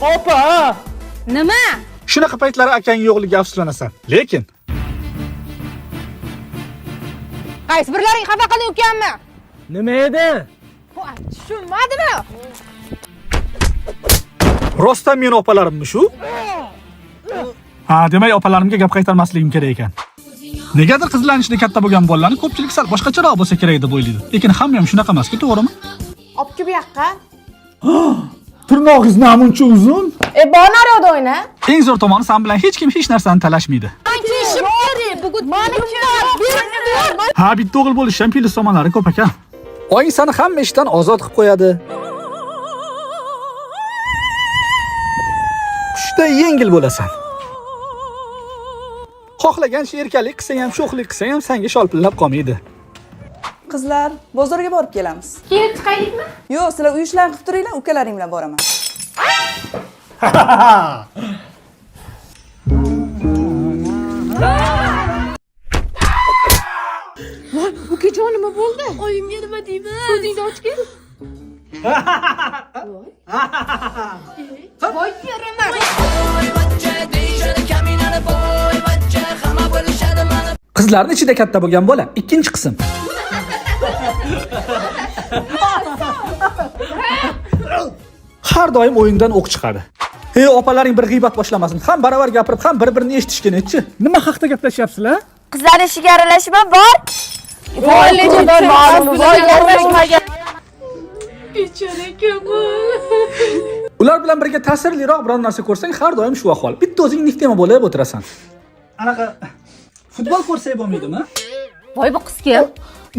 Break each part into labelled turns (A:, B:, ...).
A: Opa!
B: Nima?
A: Shunaqa paytlari akang yo'qligiga afsuslanasan. Lekin
B: Qaysi birlaring xafa qilding ukamni?
C: Nima edi?
B: Tushunmadimi?
A: rostdan meni opalarimmi shu? Ha, demak opalarimga gap qaytarmasligim kerak ekan. Negadir qizlanishda katta bo'lgan bolalarni ko'pchilik sal boshqacharoq bo'lsa kerak deb o'ylaydi. Lekin hamma ham shunaqa emas-ku, to'g'rimi?
D: Obki bu yoqqa.
A: Tirnog'ingiz namuncha uzun.
D: Bor naryoqda o'yna.
A: Eng zo'r tomoni san bilan hech kim hech narsani talashmaydi. Ha, bitta o'g'il bo'lish ham plyus tomonlari ko'p ekan. Oying seni hamma ishdan ozod qilib qo'yadi. Qushda yengil bo'lasan. Xohlagancha erkalik qilsang ham, sho'xlik qilsang ham senga sholpillab qolmaydi.
E: Qizlar, bozorga borib kelamiz.
B: Kelib chiqaylikmi?
E: Yo'q, sizlar uy ishlarini qilib turinglar, ukalaring bilan boraman.
B: Ukajon nima bo'ldi? Oyimga nima deyman? Ko'zingni ochgin. Voy yaramas.
A: Qizlarning ichida katta bo'lgan bola, ikkinchi qism. Har doim o'yindan o'q chiqadi. Hey, opalaring bir g'iybat boshlamasin. Ham baravar gapirib, ham bir-birini eshitishginichi. Nima haqda gaplashyapsizlar?
D: Qizlar ishiga aralashma bor. Voy lekin voy aralashmagan.
B: Bechora Kamol.
A: Ular bilan birga ta'sirliroq biror narsa ko'rsang, har doim shu ahvol. Bitta o'zing niktema bo'lib o'tirasan. Anaqa futbol ko'rsak bo'lmaydimi?
B: Voy bu qiz kim?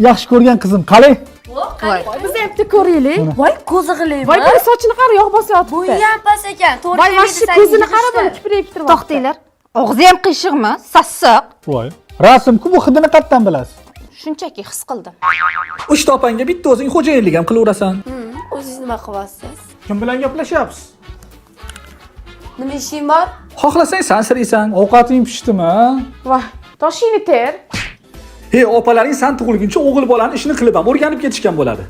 A: Yaxshi ko'rgan qizim, qalay?
B: Voy biz ham bitta ko'raylik.
D: Voy ko'zi g'ilay.
B: Voy bu sochini qara, yog' bosyapti.
D: Bu ham pas ekan. To'g'ri.
B: Voy vashi ko'zini qara, buni kiprayib turibdi. To'xtinglar. Og'zi ham qiyshiqmi? Sassiq.
A: Voy. Rasm-ku bu hidini qayerdan bilasiz?
B: Shunchaki his qildim.
A: Uchta opangga bitta o'zing xo'jayinlik ham qilaverasan.
D: O'zingiz nima qilyapsiz?
A: Kim bilan gaplashyapsiz?
D: Nima ishing bor?
A: Xohlasang sansiraysan. Ovqating pishdimi?
B: Voy, toshingni ter.
A: Hey, opalaring san tug'ilguncha o'g'il bolani ishini qilib ham o'rganib ketishgan bo'ladi.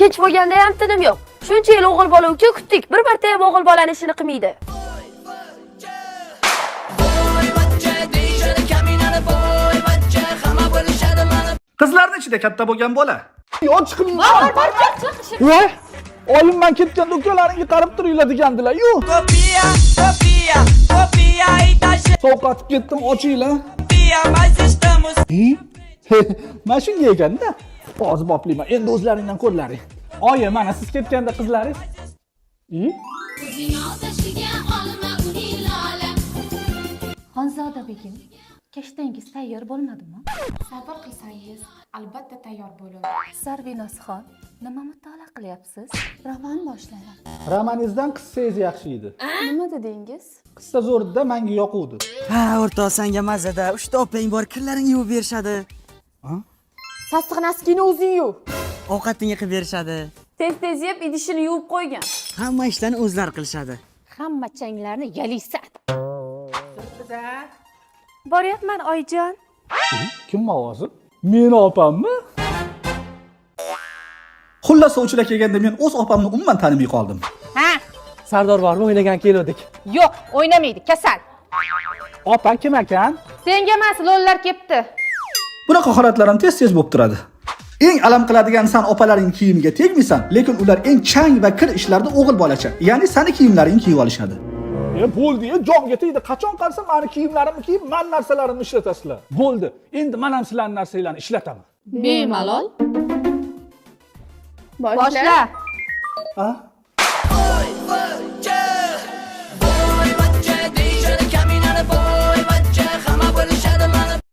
D: Kech bo'lganda ham tinim yo'q. Shuncha yil o'g'il bola uka kutdik. Bir marta ham o'g'il bolani ishini qilmaydi.
A: Qizlarning ichida katta bo'lgan bola. Yo'q chiqmaydi.
B: Bor, chiq.
A: Voy, olimman ketganda ukalaringga qarab turinglar degandilar. Yo'q.
F: Copia y taşı.
A: Sovqatib ketdim, ochinglar.
F: Mas estamos.
A: Mana shunga ekanda. Hozir boplayman. Endi o'zlaringdan ko'rlaring. Oyi, mana siz ketganda qizlaringiz.
G: Xonzoda begim, kashtangiz tayyor bo'lmadimi?
B: Sabr qilsangiz, albatta tayyor bo'ladi.
G: Sarvinozxon, nima mutolaa qilyapsiz?
B: Roman boshlayman.
A: Romaningizdan qissangiz yaxshi edi.
B: Nima dedingiz?
A: Qissa zo'rida menga yoquvdi.
C: Ha, o'rtoq sanga mazada. 3 ta opang bor, kirlaringni yuvib berishadi.
B: Sassiq naskini o'zing yuv.
C: Ovqatingni qilib berishadi.
D: Tez-tez yeb, idishini yuvib qo'ygan.
C: Hamma ishlarni o'zlari qilishadi.
G: Hamma changlarni yalaysan.
D: Boryapman oyijon.
A: Kim ovozi? Meni opammi? Xullas, sovchilar kelganda men o'z opamni umuman tanimay qoldim.
B: Ha,
C: Sardor bormi? O'ynagan keldik.
B: yo'q, o'ynamaydi, kasal.
A: Opang kim ekan?
B: Senga emas, lo'llar kepti.
A: Bunaqa holatlar ham tez-tez bo'lib turadi. Eng alam qiladigan san opalaring kiyimiga tegmaysan, lekin ular eng chang va kir ishlarda o'g'il bolacha. Ya'ni seni kiyimlaringni kiyib olishadi. Bo'ldi, jonga tegdi. Qachon qolsam meni kiyimlarimni kiyib, men narsalarimni ishlatasizlar. Bo'ldi. Endi men ham sizlarning narsalaringizni ishlataman.
B: Bemalol. Boshla.
A: Ha?